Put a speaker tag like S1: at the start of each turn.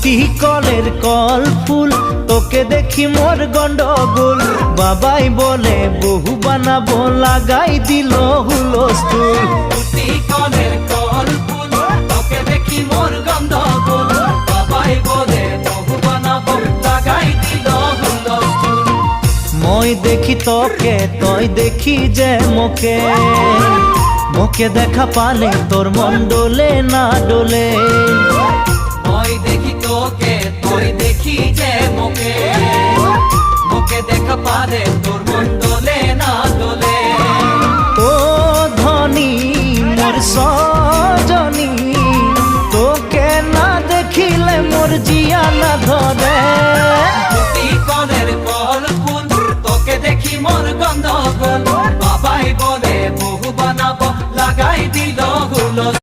S1: তুই কলের কল ফুল, তোকে দেখি মোর গন্ডগোল। বাবাই বলে বহু বানাবো, লাগাই দিল হুলস্থুল।
S2: তুই কলের কল ফুল, তোকে দেখি মোর গন্ডগোল। বাবাই বলে বহু বানাবো, লাগাই দিল হুলস্থুল।
S1: মই দেখি তোকে, তই দেখি যে মোকে, মোকে দেখা পালে তোর মন ডোলে না ডোলে।
S2: মই দেখি তোকে, তুই দেখি যে মোকে, মোকে দেখা পালে তোর মন দোলে না দোলে।
S1: ও ধনী মোর